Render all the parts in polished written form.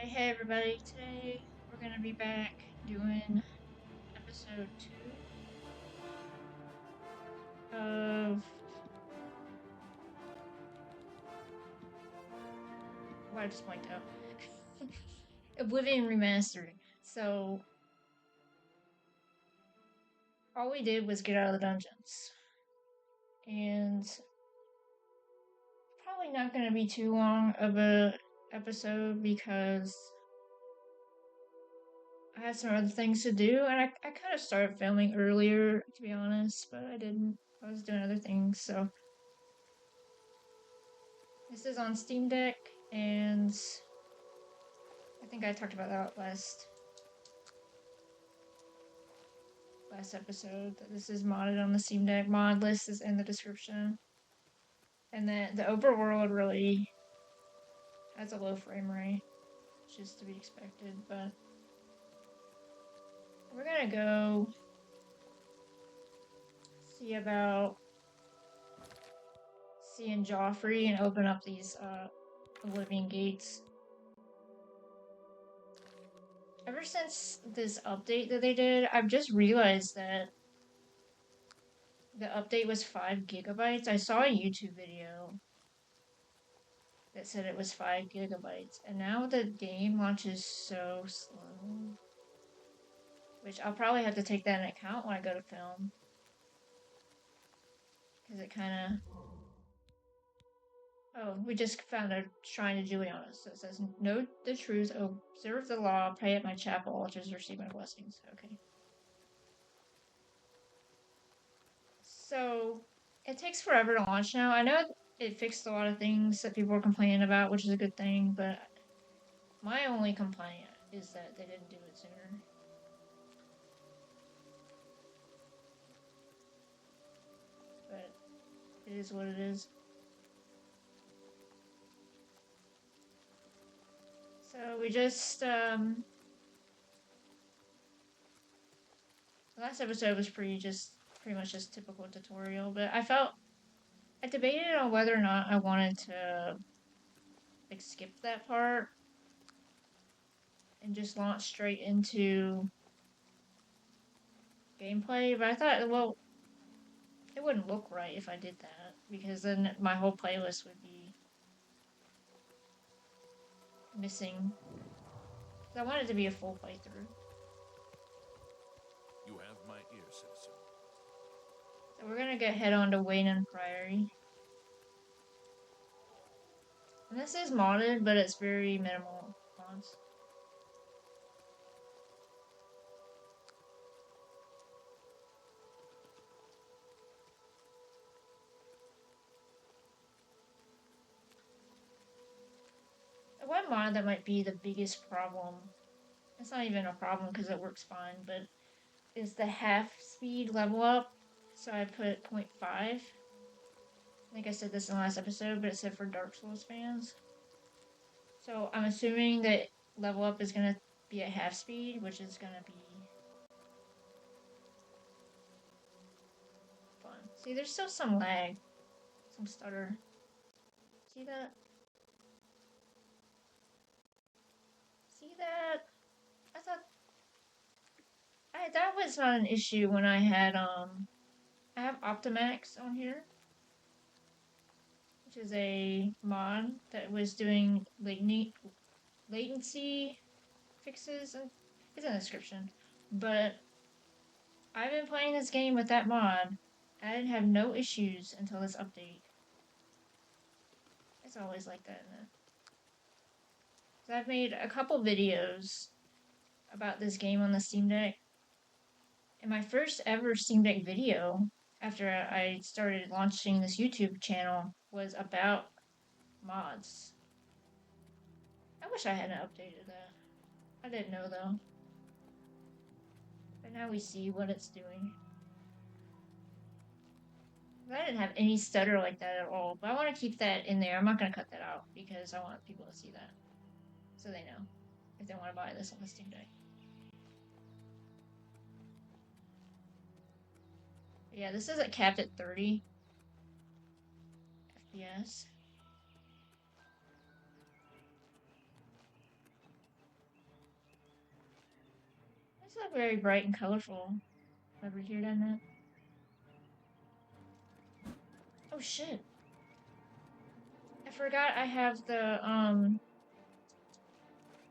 Alright, hey everybody, today we're gonna be back doing episode 2 of what I just point out. Oblivion Remastered. So all we did was get out of the dungeons. And probably not gonna be too long of a episode because I had some other things to do, and I kind of started filming earlier, to be honest, but I didn't. I was doing other things, so this is on Steam Deck, and I think I talked about that last episode, that this is modded on the Steam Deck. Modlist is in the description. And then the overworld really has a low frame rate, which is to be expected, but we're gonna go see about seeing Joffrey and open up these Oblivion gates. Ever since this update that they did, I've just realized that the update was 5 gigabytes. I saw a YouTube video that said it was 5 gigabytes, and now the game launches so slow. Which I'll probably have to take that into account when I go to film. Because it kind of... Oh, we just found a shrine to Juliana. So it says, know the truth, observe the law, pray at my chapel altars, receive my blessings. Okay. So, it takes forever to launch now. I know it fixed a lot of things that people were complaining about, which is a good thing, but my only complaint is that they didn't do it sooner. But it is what it is. So we just, the last episode was pretty much just typical tutorial, but I debated on whether or not I wanted to, like, skip that part and just launch straight into gameplay, but I thought, well, it wouldn't look right if I did that, because then my whole playlist would be missing. I wanted it to be a full playthrough. You have my ear, citizen. So we're gonna head on to Wayne Priory. And this is modded, but it's very minimal mods. One mod that might be the biggest problem, it's not even a problem because it works fine, but is the half speed level up. So I put 0.5. I think I said this in the last episode, but it said for Dark Souls fans. So I'm assuming that level up is going to be at half speed, which is going to be fun. See, there's still some lag, some stutter. See that? See that? I thought that was not an issue when I had I have Optimax on here, which is a mod that was doing latency fixes, and it's in the description. But I've been playing this game with that mod. I didn't have no issues until this update. It's always like that, isn't it? So I've made a couple videos about this game on the Steam Deck. And my first ever Steam Deck video, after I started launching this YouTube channel, was about mods. I wish I hadn't updated that. I didn't know though. But now we see what it's doing. I didn't have any stutter like that at all, but I want to keep that in there. I'm not going to cut that out because I want people to see that, so they know if they want to buy this on the Steam Deck. But yeah, this is capped at 30 FPS. It's not very bright and colorful. Over here, doesn't it? Oh shit. I forgot I have the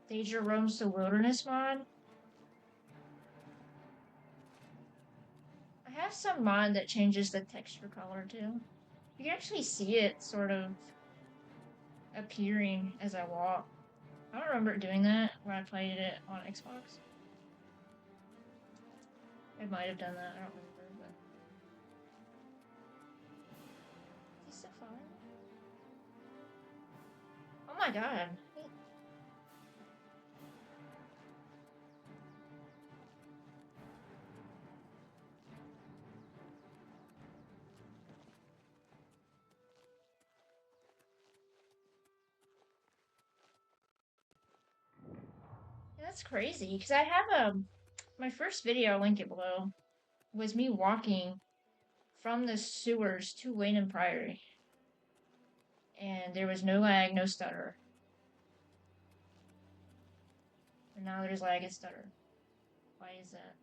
Daedra Roams the Wilderness mod. I have some mod that changes the texture color too. You can actually see it sort of appearing as I walk. I don't remember doing that when I played it on Xbox. I might have done that, I don't remember, but... Is he still following me? Oh my god. That's crazy, because I have my first video, I'll link it below, was me walking from the sewers to Wayne Priory. And there was no lag, no stutter. And now there's lag and stutter. Why is that?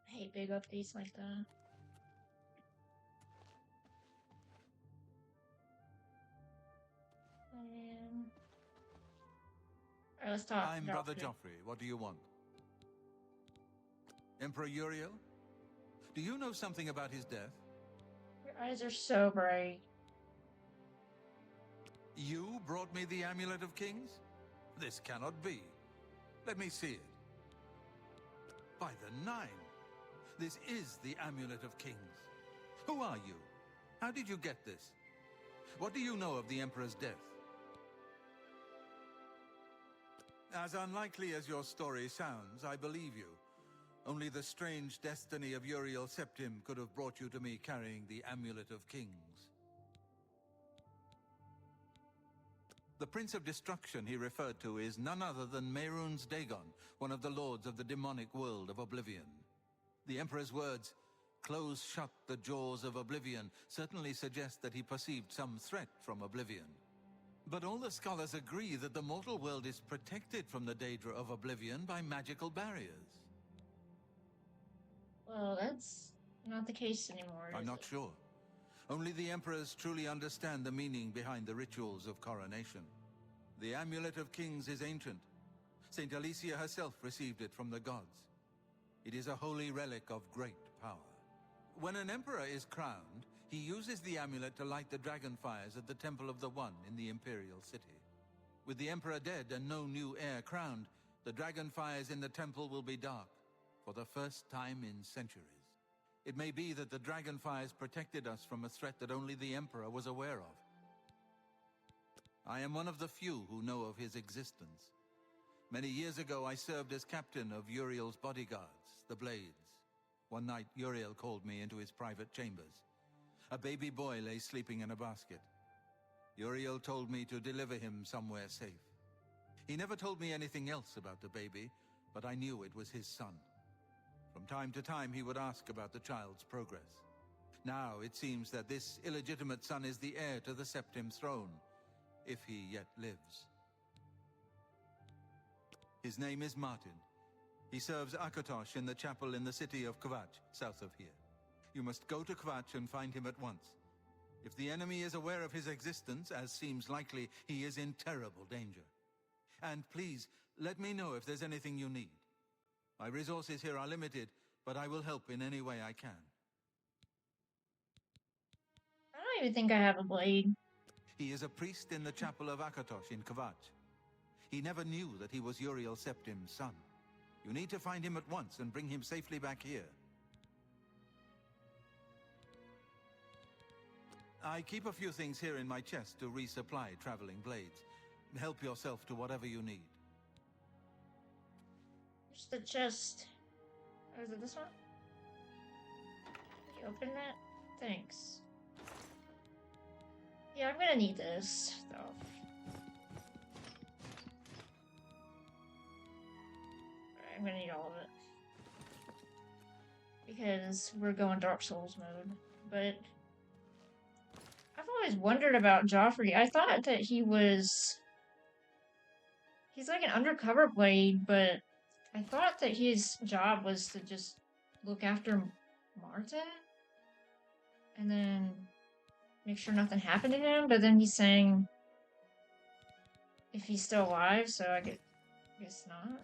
I hate big updates like that. Alright, let's talk. I'm Brother Joffrey. What do you want? Emperor Uriel? Do you know something about his death? Your eyes are so bright. You brought me the Amulet of Kings? This cannot be. Let me see it. By the Nine! This is the Amulet of Kings. Who are you? How did you get this? What do you know of the Emperor's death? As unlikely as your story sounds, I believe you. Only the strange destiny of Uriel Septim could have brought you to me carrying the Amulet of Kings. The Prince of Destruction he referred to is none other than Mehrunes Dagon, one of the lords of the demonic world of Oblivion. The Emperor's words, "Close shut the jaws of Oblivion," certainly suggest that he perceived some threat from Oblivion. But all the scholars agree that the mortal world is protected from the Daedra of Oblivion by magical barriers. Well, that's not the case anymore. I'm not sure. Only the Emperors truly understand the meaning behind the rituals of coronation. The Amulet of Kings is ancient. Saint Alicia herself received it from the gods. It is a holy relic of great power. When an emperor is crowned, he uses the amulet to light the dragon fires at the Temple of the One in the Imperial City. With the emperor dead and no new heir crowned, the dragon fires in the temple will be dark, for the first time in centuries. It may be that the dragon fires protected us from a threat that only the emperor was aware of. I am one of the few who know of his existence. Many years ago, I served as captain of Uriel's bodyguards, the Blades. One night, Uriel called me into his private chambers. A baby boy lay sleeping in a basket. Uriel told me to deliver him somewhere safe. He never told me anything else about the baby, but I knew it was his son. From time to time, he would ask about the child's progress. Now, it seems that this illegitimate son is the heir to the Septim throne, if he yet lives. His name is Martin. He serves Akatosh in the chapel in the city of Kvatch, south of here. You must go to Kvatch and find him at once. If the enemy is aware of his existence, as seems likely, he is in terrible danger. And please, let me know if there's anything you need. My resources here are limited, but I will help in any way I can. I don't even think I have a blade. He is a priest in the chapel of Akatosh in Kvatch. He never knew that he was Uriel Septim's son. You need to find him at once and bring him safely back here. I keep a few things here in my chest to resupply traveling blades. Help yourself to whatever you need. Here's the chest. Oh, is it this one? you open that? Thanks. Yeah, I'm gonna need this stuff. Alright, I'm gonna need all of it. Because we're going Dark Souls mode. But I've always wondered about Joffrey. I thought that he's like an undercover blade, but I thought that his job was to just look after Martin and then make sure nothing happened to him, but then he's saying if he's still alive, so I guess not.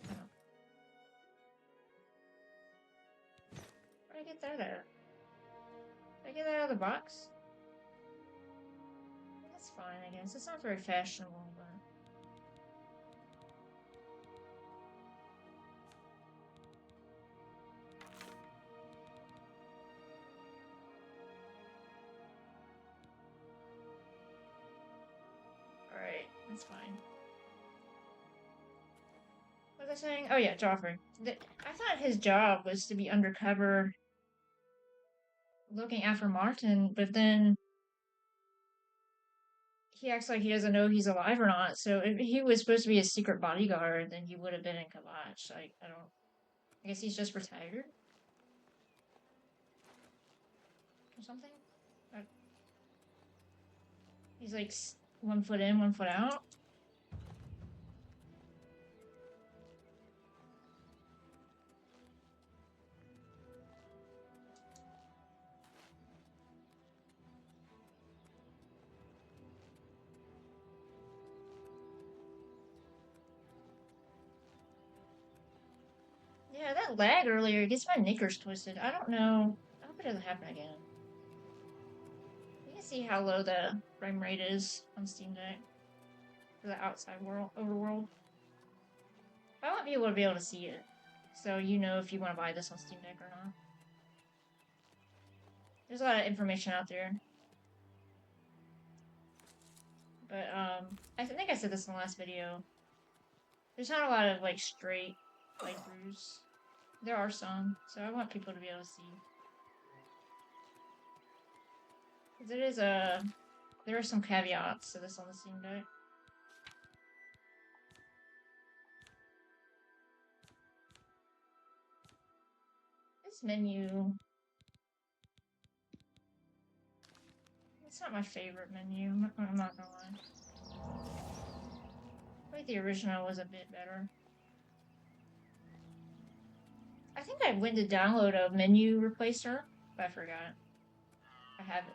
Where'd I get that at? Did I get that out of the box? That's fine, I guess. It's not very fashionable, but... Alright, that's fine. What was I saying? Oh yeah, Joffrey. I thought his job was to be undercover looking after Martin, but then he acts like he doesn't know he's alive or not, so if he was supposed to be a secret bodyguard, then he would have been in Kavach. Like, I guess he's just retired? Or something? He's like 1 foot in, 1 foot out? Yeah, that lag earlier gets my knickers twisted. I don't know. I hope it doesn't happen again. You can see how low the frame rate is on Steam Deck for the outside world, overworld. I want people to be able to see it, so you know if you want to buy this on Steam Deck or not. There's a lot of information out there. But, I think I said this in the last video. There's not a lot of, like, straight playthroughs. There are some, so I want people to be able to see. Because there are some caveats to this on the Steam Deck. This menu... It's not my favorite menu, I'm not gonna lie. I think the original was a bit better. I think I went to download a menu replacer, but I forgot. I have it.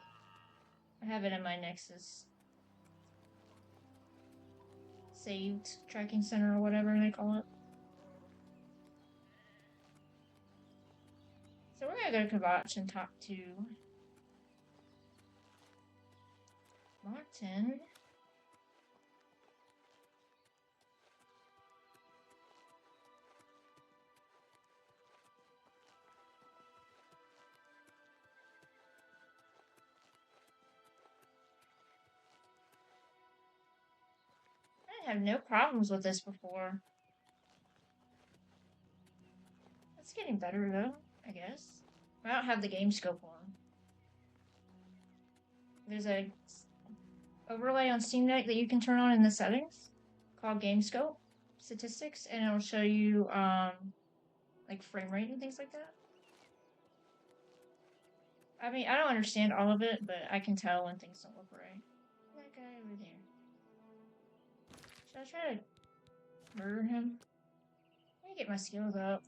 I have it in my Nexus saved tracking center or whatever they call it. So we're gonna go to Kavach and talk to Martin. I have no problems with this before. It's getting better though, I guess. I don't have the game scope on. There's a overlay on Steam Deck that you can turn on in the settings called Game Scope Statistics, and it'll show you like frame rate and things like that. I mean, I don't understand all of it, but I can tell when things don't look right. That guy over there. Should I try to murder him? Let me get my skills up.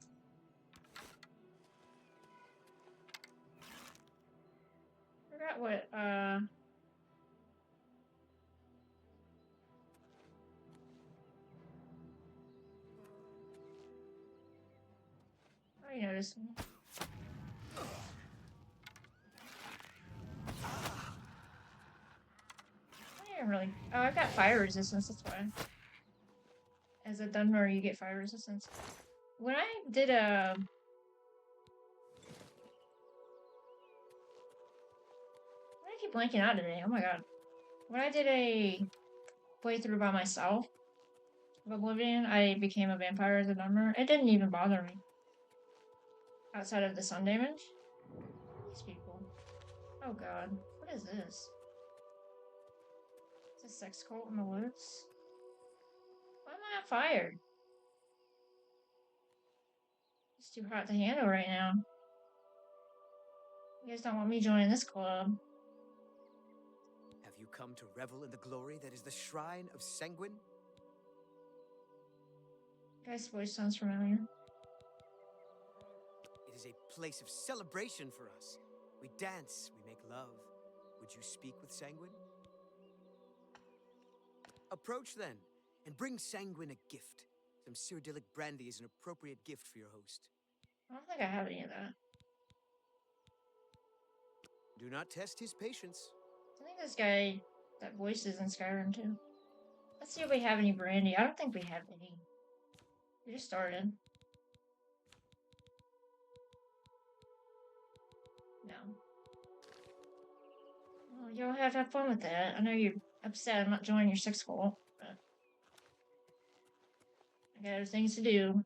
Forgot what, I noticed. I didn't really. Oh, I've got fire resistance, that's why. As a Dunmer, you get fire resistance. When I did a... I keep blanking out today, oh my god. When I did a playthrough by myself of Oblivion, I became a vampire as a Dunmer. It didn't even bother me. Outside of the sun damage. These people. Oh god, what is this? It's a sex cult in the woods? Why am I on fire? It's too hot to handle right now. You guys don't want me joining this club. Have you come to revel in the glory that is the shrine of Sanguine? Guy's voice sounds familiar. It is a place of celebration for us. We dance, we make love. Would you speak with Sanguine? Approach then, and bring Sanguine a gift. Some Cyrodiilic brandy is an appropriate gift for your host. I don't think I have any of that. Do not test his patience. I think this guy, that voice is in Skyrim too. Let's see if we have any brandy. I don't think we have any. We just started. No. Well, you'll have to have fun with that. I know you're upset I'm not joining your sex cult, but I got other things to do.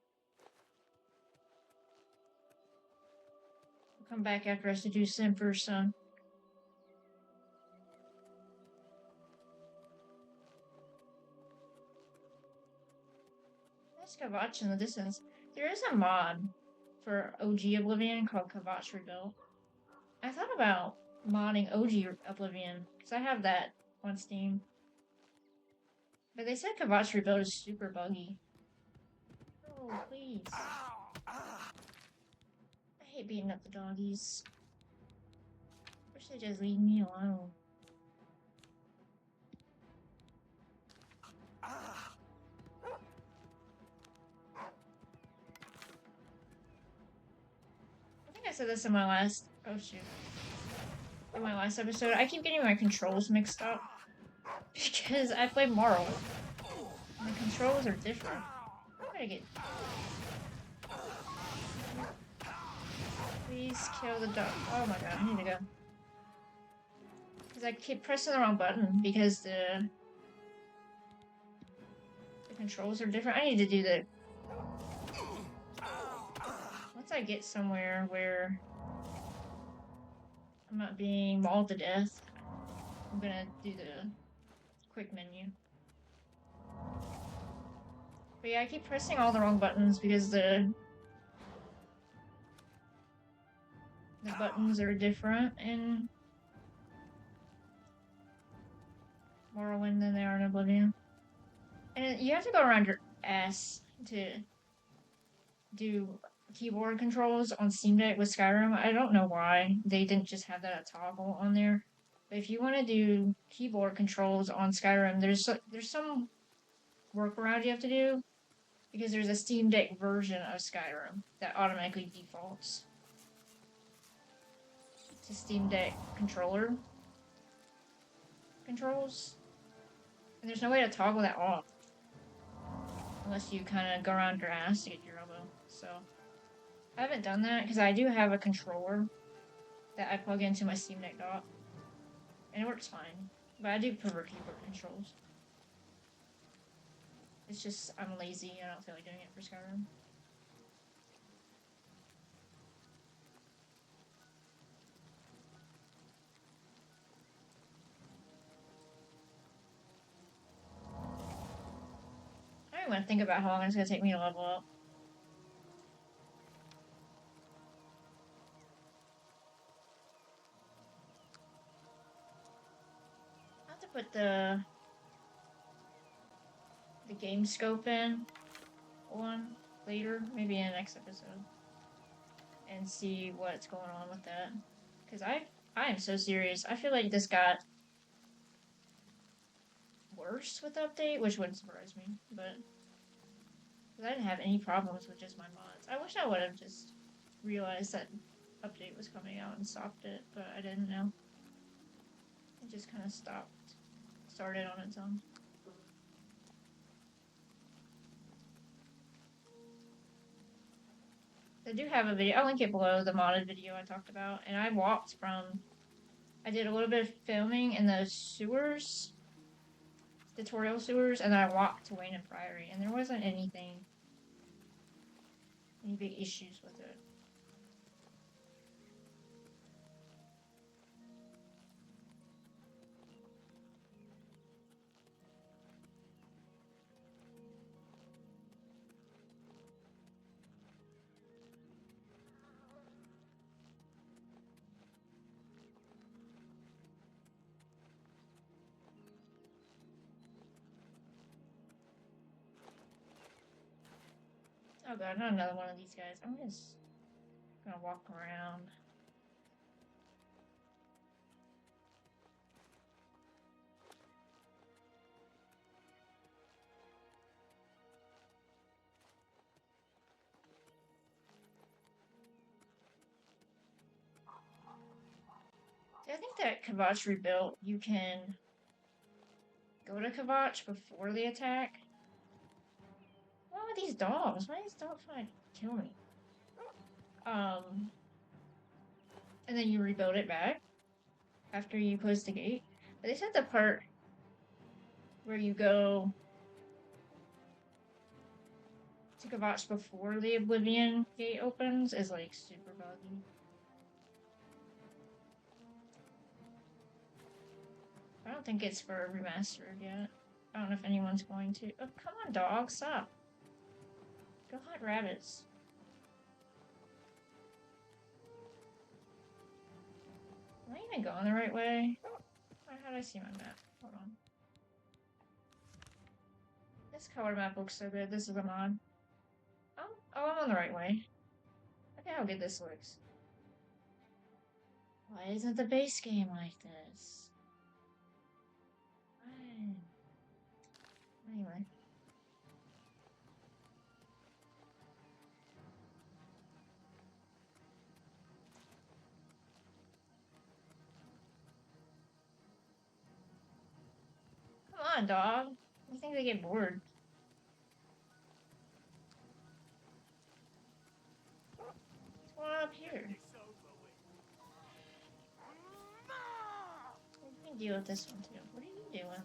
I'll come back after I seduce Sim first, son. Let's go watch in the distance. There is a mod for OG Oblivion called Kvatch Rebuilt. I thought about modding OG Oblivion because I have that on Steam. But they said Kvatch Rebuilt is super buggy. Oh, please. I hate beating up the doggies. Wish they just leave me alone. I think I said this in my last... Oh, shoot. In my last episode, I keep getting my controls mixed up. Because I play Marl. And the controls are different. I'm gonna get... Please kill the dog. Oh my god, I need to go. Because I keep pressing the wrong button because the controls are different. I need to do the... Once I get somewhere where I'm not being mauled to death, I'm gonna do the quick menu. But yeah, I keep pressing all the wrong buttons because the buttons are different in Morrowind than they are in Oblivion. And you have to go around your ass to do keyboard controls on Steam Deck with Skyrim. I don't know why they didn't just have that toggle on there. But if you want to do keyboard controls on Skyrim, there's some workaround you have to do because there's a Steam Deck version of Skyrim that automatically defaults to Steam Deck controller controls. And there's no way to toggle that off unless you kind of go around your ass to get your elbow. So I haven't done that because I do have a controller that I plug into my Steam Deck dock. And it works fine. But I do prefer keyboard controls. It's just, I'm lazy. I don't feel like doing it for Skyrim. I don't even think about how long it's going to take me to level up. I have to put the game scope in one later, maybe in the next episode, and see what's going on with that. Because I am so serious. I feel like this got worse with the update, which wouldn't surprise me, but I didn't have any problems with just my mods. I wish I would have just realized that update was coming out and stopped it, but I didn't know. It just kind of started on its own. I do have a video, I'll link it below, the modded video I talked about, and I did a little bit of filming in the sewers, tutorial sewers, and then I walked to Wayne and Priory, and there wasn't any big issues with it. Oh god, not another one of these guys. I'm just gonna walk around. I think that Kavach rebuilt, you can go to Kavach before the attack. What with these dogs? Why is this dog trying to kill me? And then you rebuild it back after you close the gate. But they said the part where you go to Kavach before the Oblivion gate opens is like super buggy. I don't think it's for Remastered yet. I don't know if anyone's going to. Oh, come on, dog, stop. Go hunt rabbits. Am I even going the right way? How do I see my map? Hold on. This color map looks so good. This is a mod. Oh, I'm on the right way. Okay, how good this looks. Why isn't the base game like this? Anyway. Come on, dog. I think they get bored. What's going on up here? You can deal with this one too. What are you doing?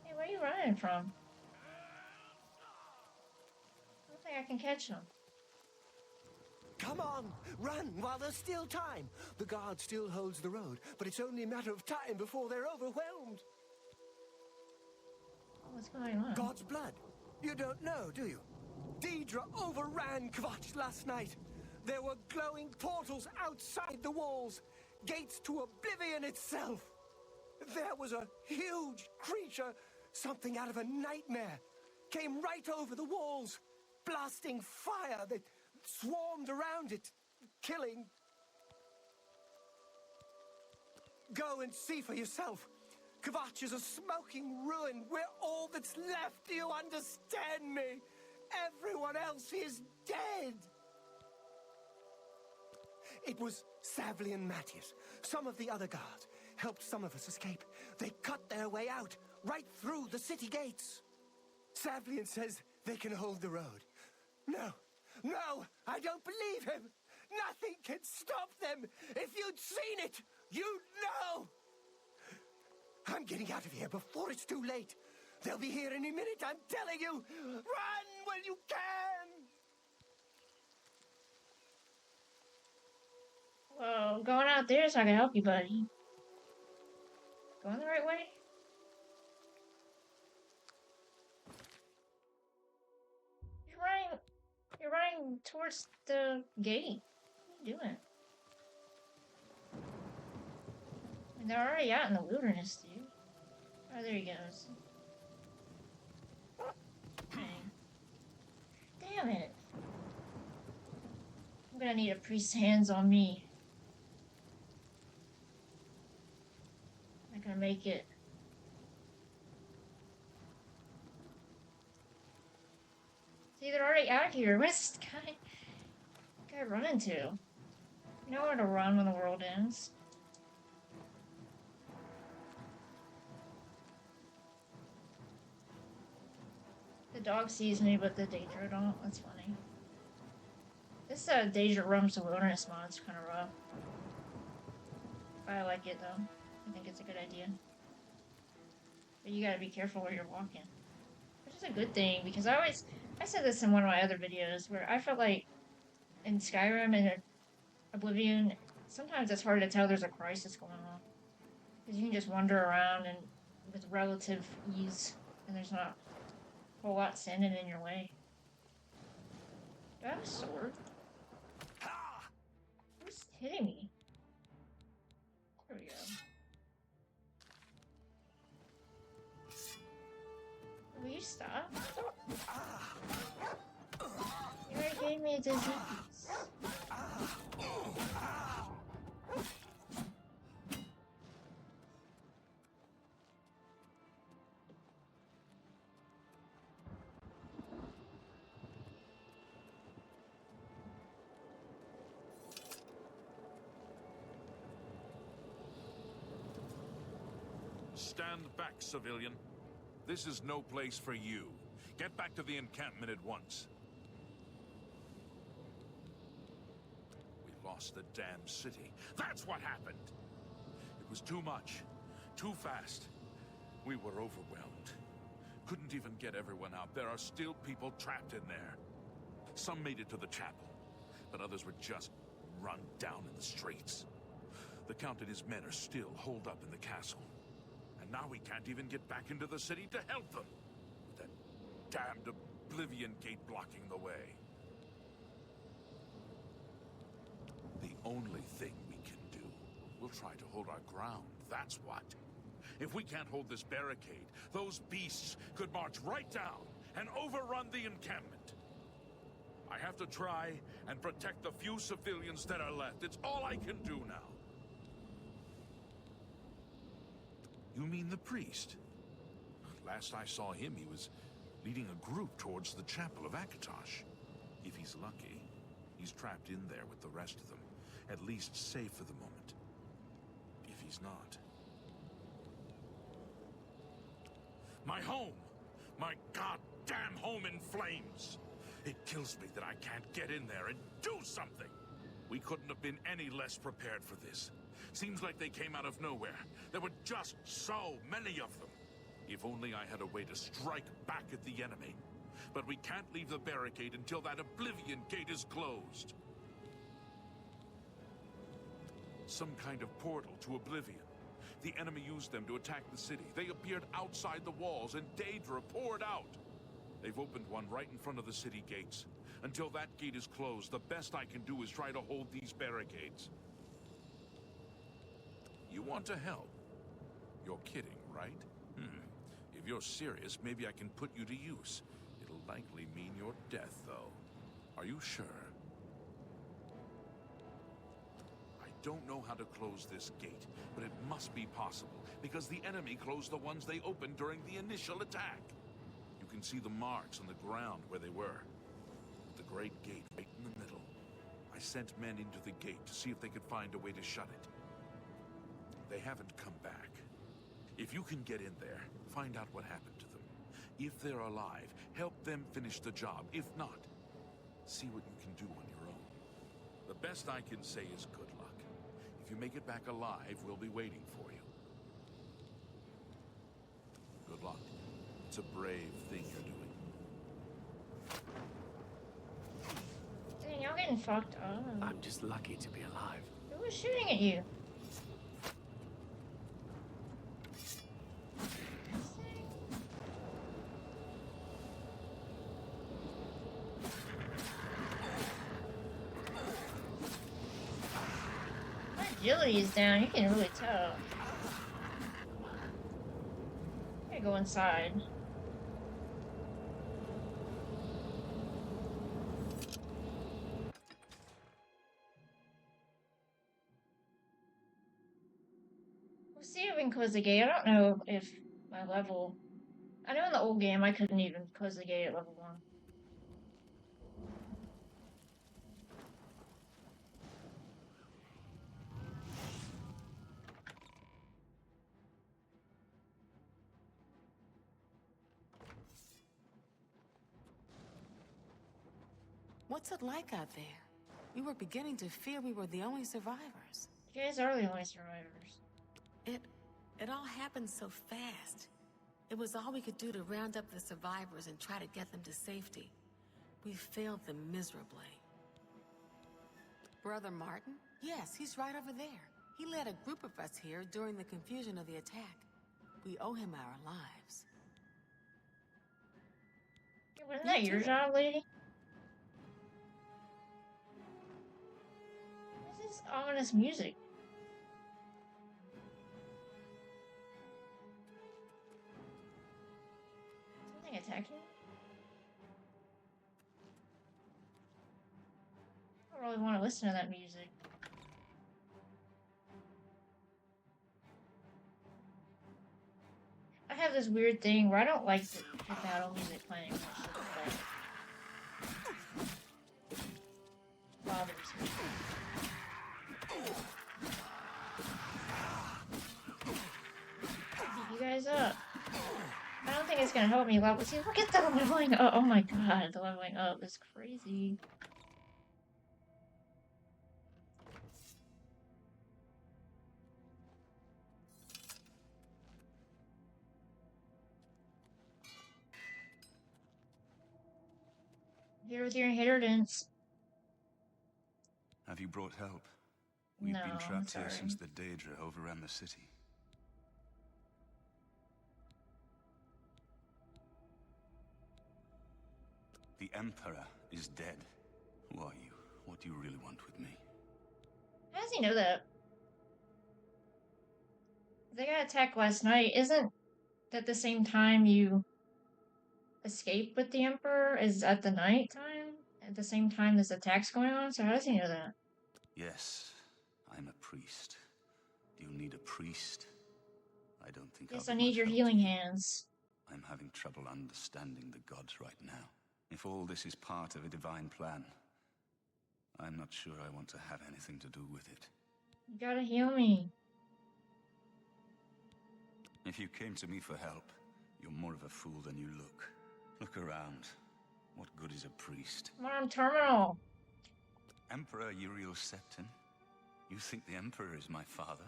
Hey, where are you running from? I don't think I can catch him. Come on, run while there's still time. The guard still holds the road, but it's only a matter of time before they're overwhelmed. What's going on? God's blood. You don't know, do you? Daedra overran Kvatch last night. There were glowing portals outside the walls, gates to Oblivion itself. There was a huge creature, something out of a nightmare, came right over the walls, blasting fire that swarmed around it, killing. Go and see for yourself. Kvatch is a smoking ruin. We're all that's left. Do you understand me? Everyone else is dead. It was Savli and Matthias. Some of the other guards helped some of us escape. They cut their way out, right through the city gates. Savlian says they can hold the road. No, I don't believe him. Nothing can stop them. If you'd seen it, you'd know. I'm getting out of here before it's too late. They'll be here any minute, I'm telling you. Run when you can. Well, going out there so I can help you, buddy. Going the right way? You're running towards the gate. What are you doing? I mean, they're already out in the wilderness, dude. Oh, there he goes. Dang. Damn it. I'm gonna need a priest's hands on me. I'm not gonna make it. See, they're already out here. Where's this guy running to? You know where to run when the world ends. The dog sees me, but the Daedra don't. That's funny. This Daedra roams the wilderness mod's kind of rough. I like it though. I think it's a good idea. But you gotta be careful where you're walking. Which is a good thing, because I said this in one of my other videos, where I felt like in Skyrim and Oblivion, sometimes it's hard to tell there's a crisis going on. Because you can just wander around and with relative ease, and there's not a whole lot standing in your way. Do I have a sword? Who's hitting me? There we go. Will you stop? a disease. Stand back, civilian. This is no place for you. Get back to the encampment at once. We lost the damn city. That's what happened! It was too much. Too fast. We were overwhelmed. Couldn't even get everyone out. There are still people trapped in there. Some made it to the chapel, but others were just run down in the streets. The Count and his men are still holed up in the castle. And now we can't even get back into the city to help them. With that damned Oblivion gate blocking the way. The only thing we can do, we'll try to hold our ground, that's what. If we can't hold this barricade, those beasts could march right down and overrun the encampment. I have to try and protect the few civilians that are left. It's all I can do now. You mean the priest? Last I saw him, he was leading a group towards the chapel of Akatosh. If he's lucky, he's trapped in there with the rest of them. At least safe for the moment. If he's not... My home! My goddamn home in flames! It kills me that I can't get in there and do something! We couldn't have been any less prepared for this. Seems like they came out of nowhere. There were just so many of them. If only I had a way to strike back at the enemy. But we can't leave the barricade until that Oblivion gate is closed. Some kind of portal to Oblivion. The enemy used them to attack the city. They appeared outside the walls, and Daedra poured out. They've opened one right in front of the city gates. Until that gate is closed, the best I can do is try to hold these barricades. You want to help? You're kidding, right? If you're serious, maybe I can put you to use. It'll likely mean your death, though. Are you sure? I don't know how to close this gate, but it must be possible, because the enemy closed the ones they opened during the initial attack. You can see the marks on the ground where they were. The Great Gate right in the middle. I sent men into the gate to see if they could find a way to shut it. They haven't come back. If you can get in there, find out what happened to them. If they're alive, help them finish the job. If not, see what you can do on your own. The best I can say is good luck. If you make it back alive, we'll be waiting for you. Good luck. It's a brave thing you're doing. Dang, y'all getting fucked up. I'm just lucky to be alive. Who was shooting at you? Agility is down, you can really tell. I gotta go inside. We'll see if we can close the gate. I don't know if my level... I know in the old game I couldn't even close the gate at level 1. What's it like out there? We were beginning to fear we were the only survivors. You guys are the only survivors. It all happened so fast. It was all we could do to round up the survivors and try to get them to safety. We failed them miserably. Brother Martin? Yes, he's right over there. He led a group of us here during the confusion of the attack. We owe him our lives. Yeah, wasn't that your job, lady? What is this ominous music? Something attacking? don't really want to listen to that music. I have this weird thing where I don't like the battle music playing when it's just like bothers me. Beat you guys up. I don't think it's gonna help me level. See, look at the leveling up. Oh my god, the leveling up is crazy. Here with your inheritance. Have you brought help? We've No, been trapped here sorry. since the Daedra overran the city. The Emperor is dead. Who are you? What do you really want with me? How does he know that? They got attacked last night. Isn't that the same time you escape with the Emperor? Is at the night time? At the same time this attack's going on? So how does he know that? Yes, I'm a priest. Do you need a priest? I don't think Yes, I'll I be need much your help to healing you. hands. I'm having trouble understanding the gods right now. If all this is part of a divine plan, I'm not sure I want to have anything to do with it. You gotta heal me. If you came to me for help, you're more of a fool than you look. Look around. What good is a priest? I'm on terminal. Emperor Uriel Septon? You think the Emperor is my father?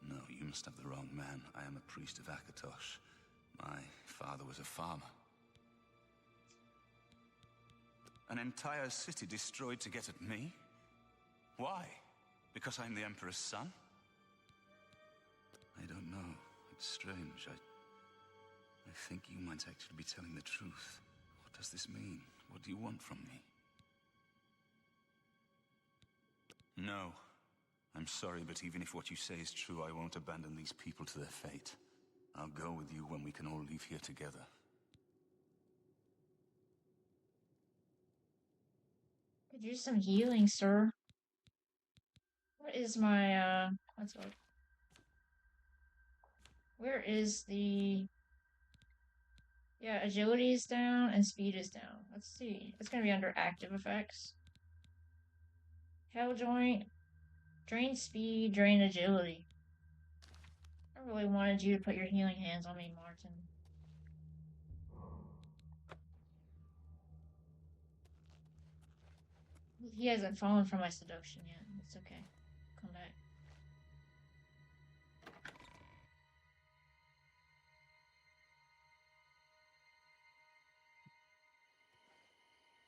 No, you must have the wrong man. I am a priest of Akatosh. My father was a farmer. An entire city destroyed to get at me? Why? Because I'm the Emperor's son? I don't know. It's strange. I think you might actually be telling the truth. What does this mean? What do you want from me? No. I'm sorry, but even if what you say is true, I won't abandon these people to their fate. I'll go with you when we can all leave here together. Could use some healing, sir. What is my, let's look. Where is the... Yeah, agility is down and speed is down. Let's see. It's gonna be under active effects. Hell joint. Drain speed, drain agility. I really wanted you to put your healing hands on me, Martin. He hasn't fallen for my seduction yet. It's okay. Come back.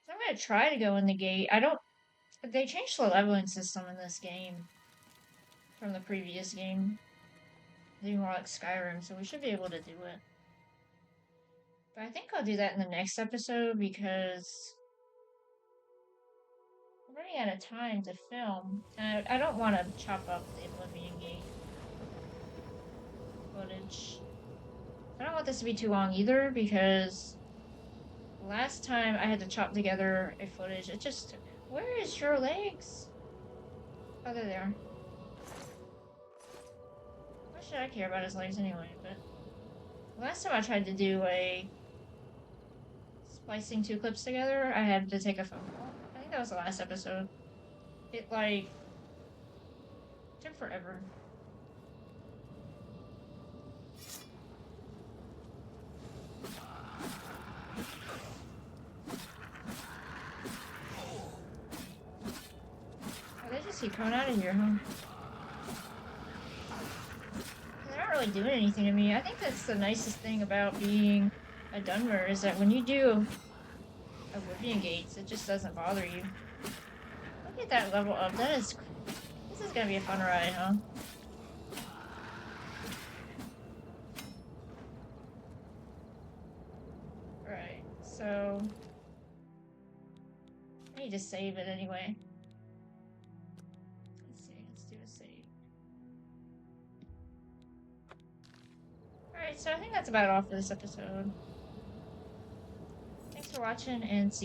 So I'm gonna try to go in the gate. I don't... They changed the leveling system in this game from the previous game. They more like Skyrim, so we should be able to do it. But I think I'll do that in the next episode because I'm running out of time to film. And I don't want to chop up the Oblivion gate footage. I don't want this to be too long either because last time I had to chop together a footage, it just took... Where is your legs? Oh, they're there. Why should I care about his legs anyway? But last time I tried to do a splicing two clips together, I had to take a phone call. I think that was the last episode. It, like, took forever. Oh, they just keep coming out of here, huh? They're not really doing anything to me. I think that's the nicest thing about being a Dunmer is that when you do Oblivion gates, it just doesn't bother you. Look at that level up. That is... This is gonna be a fun ride, huh? Right, so... I need to save it anyway. Let's see, let's do a save. Alright, so I think that's about all for this episode. Thanks for watching, and see you.